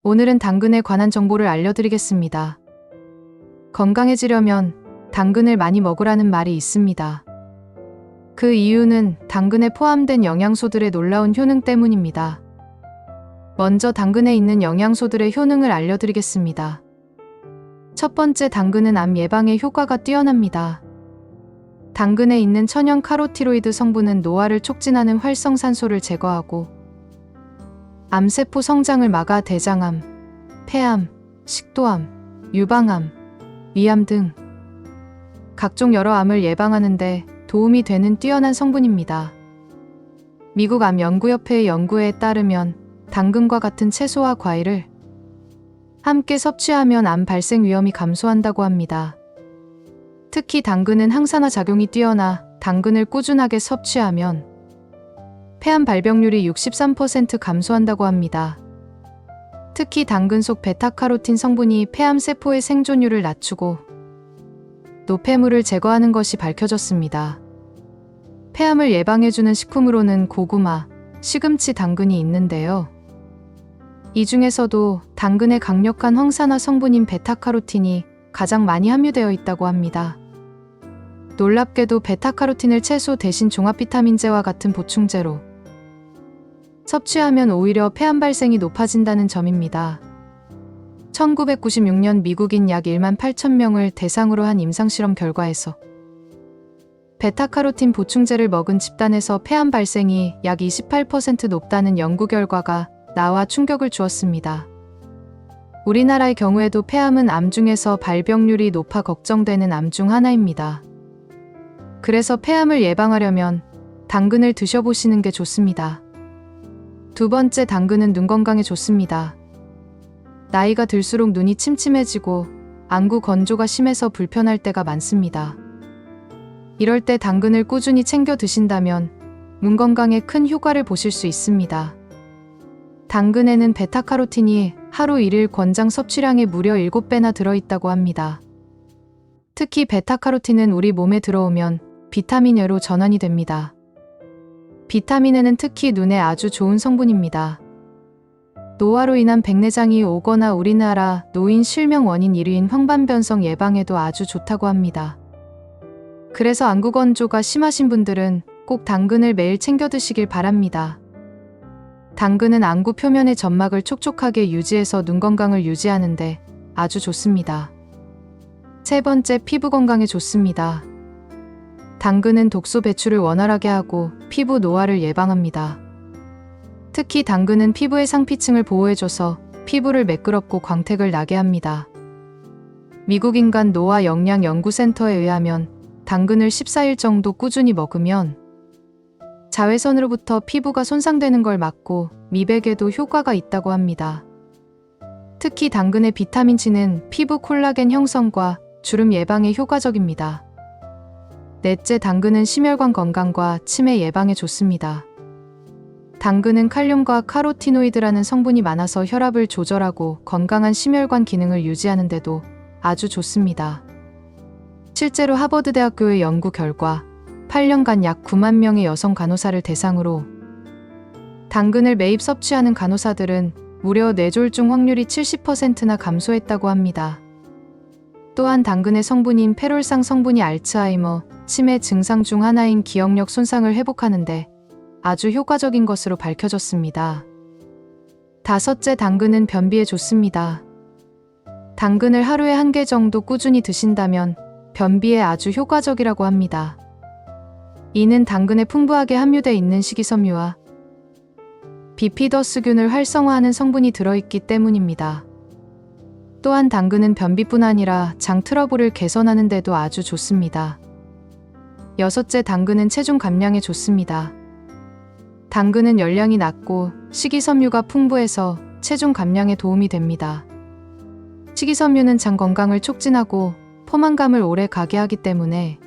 오늘은 당근에 관한 정보를 알려드리겠습니다. 건강해지려면 당근을 많이 먹으라는 말이 있습니다. 그 이유는 당근에 포함된 영양소들의 놀라운 효능 때문입니다. 먼저 당근에 있는 영양소들의 효능을 알려드리겠습니다. 첫 번째, 당근은 암 예방에 효과가 뛰어납니다. 당근에 있는 천연 카로티노이드 성분은 노화를 촉진하는 활성산소를 제거하고 암세포 성장을 막아 대장암, 폐암, 식도암, 유방암, 위암 등 각종 여러 암을 예방하는 데 도움이 되는 뛰어난 성분입니다. 미국 암연구협회의 연구에 따르면 당근과 같은 채소와 과일을 함께 섭취하면 암 발생 위험이 감소한다고 합니다. 특히 당근은 항산화 작용이 뛰어나 당근을 꾸준하게 섭취하면 폐암 발병률이 63% 감소한다고 합니다. 특히 당근 속 베타카로틴 성분이 폐암 세포의 생존율을 낮추고 노폐물을 제거하는 것이 밝혀졌습니다. 폐암을 예방해주는 식품으로는 고구마, 시금치, 당근이 있는데요. 이 중에서도 당근의 강력한 황산화 성분인 베타카로틴이 가장 많이 함유되어 있다고 합니다. 놀랍게도 베타카로틴을 채소 대신 종합비타민제와 같은 보충제로 섭취하면 오히려 폐암 발생이 높아진다는 점입니다. 1996년 미국인 약 1만 8천 명을 대상으로 한 임상실험 결과에서 베타카로틴 보충제를 먹은 집단에서 폐암 발생이 약 28% 높다는 연구 결과가 나와 충격을 주었습니다. 우리나라의 경우에도 폐암은 암 중에서 발병률이 높아 걱정되는 암 중 하나입니다. 그래서 폐암을 예방하려면 당근을 드셔보시는 게 좋습니다. 두 번째, 당근은 눈 건강에 좋습니다. 나이가 들수록 눈이 침침해지고 안구 건조가 심해서 불편할 때가 많습니다. 이럴 때 당근을 꾸준히 챙겨 드신다면 눈 건강에 큰 효과를 보실 수 있습니다. 당근에는 베타카로틴이 하루 1일 권장 섭취량의 무려 7배나 들어있다고 합니다. 특히 베타카로틴은 우리 몸에 들어오면 비타민에로 전환이 됩니다. 비타민에는 특히 눈에 아주 좋은 성분입니다. 노화로 인한 백내장이 오거나 우리나라 노인 실명 원인 1위인 황반변성 예방에도 아주 좋다고 합니다. 그래서 안구 건조가 심하신 분들은 꼭 당근을 매일 챙겨 드시길 바랍니다. 당근은 안구 표면의 점막을 촉촉하게 유지해서 눈 건강을 유지하는데 아주 좋습니다. 세 번째, 피부 건강에 좋습니다. 당근은 독소 배출을 원활하게 하고 피부 노화를 예방합니다. 특히 당근은 피부의 상피층을 보호해줘서 피부를 매끄럽고 광택을 나게 합니다. 미국 인간 노화 영양 연구센터에 의하면 당근을 14일 정도 꾸준히 먹으면 자외선으로부터 피부가 손상되는 걸 막고 미백에도 효과가 있다고 합니다. 특히 당근의 비타민 C는 피부 콜라겐 형성과 주름 예방에 효과적입니다. 넷째, 당근은 심혈관 건강과 치매 예방에 좋습니다. 당근은 칼륨과 카로티노이드라는 성분이 많아서 혈압을 조절하고 건강한 심혈관 기능을 유지하는 데도 아주 좋습니다. 실제로 하버드대학교의 연구 결과 8년간 약 9만 명의 여성 간호사를 대상으로 당근을 매입 섭취하는 간호사들은 무려 뇌졸중 확률이 70%나 감소했다고 합니다. 또한 당근의 성분인 페롤상 성분이 알츠하이머, 치매 증상 중 하나인 기억력 손상을 회복하는데 아주 효과적인 것으로 밝혀졌습니다. 다섯째, 당근은 변비에 좋습니다. 당근을 하루에 1개 정도 꾸준히 드신다면 변비에 아주 효과적이라고 합니다. 이는 당근에 풍부하게 함유되어 있는 식이섬유와 비피더스균을 활성화하는 성분이 들어있기 때문입니다. 또한 당근은 변비뿐 아니라 장 트러블을 개선하는 데도 아주 좋습니다. 여섯째, 당근은 체중 감량에 좋습니다. 당근은 열량이 낮고 식이섬유가 풍부해서 체중 감량에 도움이 됩니다. 식이섬유는 장 건강을 촉진하고 포만감을 오래 가게 하기 때문에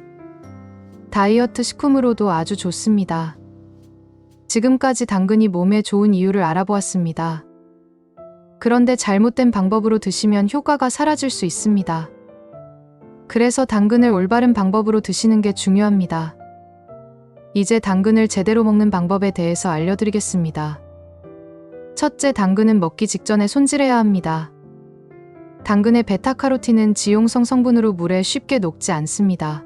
다이어트 식품으로도 아주 좋습니다. 지금까지 당근이 몸에 좋은 이유를 알아보았습니다. 그런데 잘못된 방법으로 드시면 효과가 사라질 수 있습니다. 그래서 당근을 올바른 방법으로 드시는 게 중요합니다. 이제 당근을 제대로 먹는 방법에 대해서 알려드리겠습니다. 첫째, 당근은 먹기 직전에 손질해야 합니다. 당근의 베타카로틴은 지용성 성분으로 물에 쉽게 녹지 않습니다.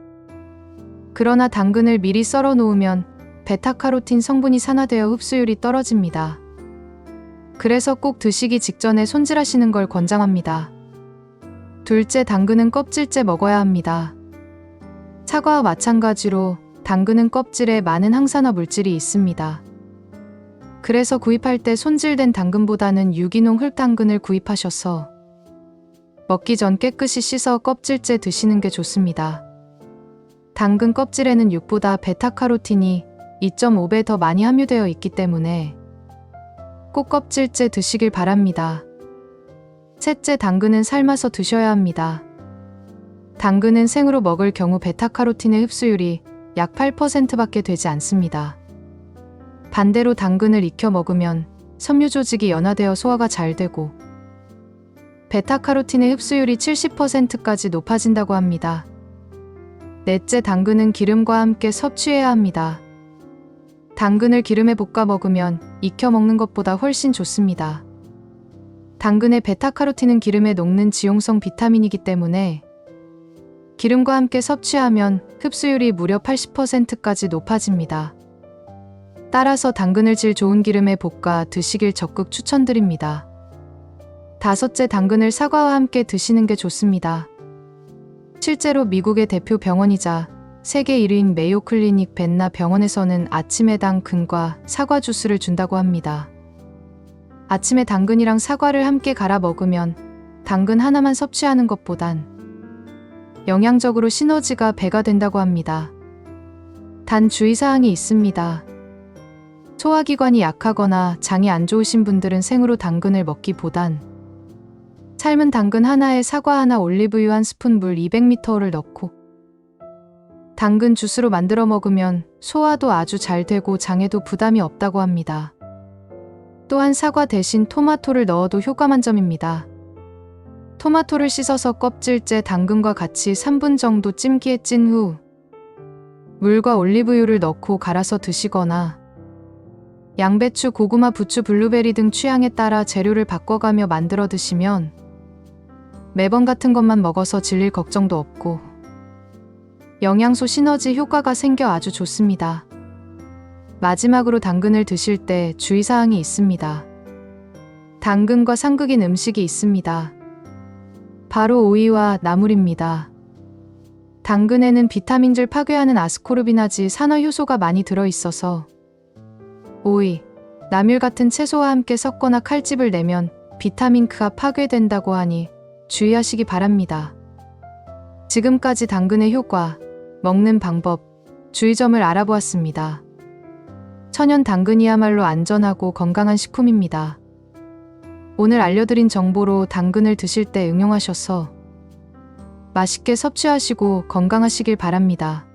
그러나 당근을 미리 썰어 놓으면 베타카로틴 성분이 산화되어 흡수율이 떨어집니다. 그래서 꼭 드시기 직전에 손질하시는 걸 권장합니다. 둘째, 당근은 껍질째 먹어야 합니다. 사과와 마찬가지로 당근은 껍질에 많은 항산화 물질이 있습니다. 그래서 구입할 때 손질된 당근보다는 유기농 흙당근을 구입하셔서 먹기 전 깨끗이 씻어 껍질째 드시는 게 좋습니다. 당근 껍질에는 육보다 베타카로틴이 2.5배 더 많이 함유되어 있기 때문에 꼭 껍질째 드시길 바랍니다. 셋째, 당근은 삶아서 드셔야 합니다. 당근은 생으로 먹을 경우 베타카로틴의 흡수율이 약 8%밖에 되지 않습니다. 반대로 당근을 익혀 먹으면 섬유 조직이 연화되어 소화가 잘 되고 베타카로틴의 흡수율이 70%까지 높아진다고 합니다. 넷째, 당근은 기름과 함께 섭취해야 합니다. 당근을 기름에 볶아 먹으면 익혀 먹는 것보다 훨씬 좋습니다. 당근의 베타카로틴은 기름에 녹는 지용성 비타민이기 때문에 기름과 함께 섭취하면 흡수율이 무려 80%까지 높아집니다. 따라서 당근을 질 좋은 기름에 볶아 드시길 적극 추천드립니다. 다섯째, 당근을 사과와 함께 드시는 게 좋습니다. 실제로 미국의 대표 병원이자 세계 1위인 메이오 클리닉 벤나 병원에서는 아침에 당근과 사과 주스를 준다고 합니다. 아침에 당근이랑 사과를 함께 갈아 먹으면 당근 하나만 섭취하는 것보단 영양적으로 시너지가 배가 된다고 합니다. 단 주의사항이 있습니다. 소화기관이 약하거나 장이 안 좋으신 분들은 생으로 당근을 먹기보단 삶은 당근 하나에 사과 하나, 올리브유 한 스푼, 물 200ml를 넣고 당근 주스로 만들어 먹으면 소화도 아주 잘 되고 장에도 부담이 없다고 합니다. 또한 사과 대신 토마토를 넣어도 효과 만점입니다. 토마토를 씻어서 껍질째 당근과 같이 3분 정도 찜기에 찐 후 물과 올리브유를 넣고 갈아서 드시거나 양배추, 고구마, 부추, 블루베리 등 취향에 따라 재료를 바꿔가며 만들어 드시면 매번 같은 것만 먹어서 질릴 걱정도 없고 영양소 시너지 효과가 생겨 아주 좋습니다. 마지막으로 당근을 드실 때 주의사항이 있습니다. 당근과 상극인 음식이 있습니다. 바로 오이와 나물입니다. 당근에는 비타민질 파괴하는 아스코르빈아지 산화효소가 많이 들어있어서 오이, 나물 같은 채소와 함께 섞거나 칼집을 내면 비타민크가 파괴된다고 하니 주의하시기 바랍니다. 지금까지 당근의 효과, 먹는 방법, 주의점을 알아보았습니다. 천연 당근이야말로 안전하고 건강한 식품입니다. 오늘 알려드린 정보로 당근을 드실 때 응용하셔서 맛있게 섭취하시고 건강하시길 바랍니다.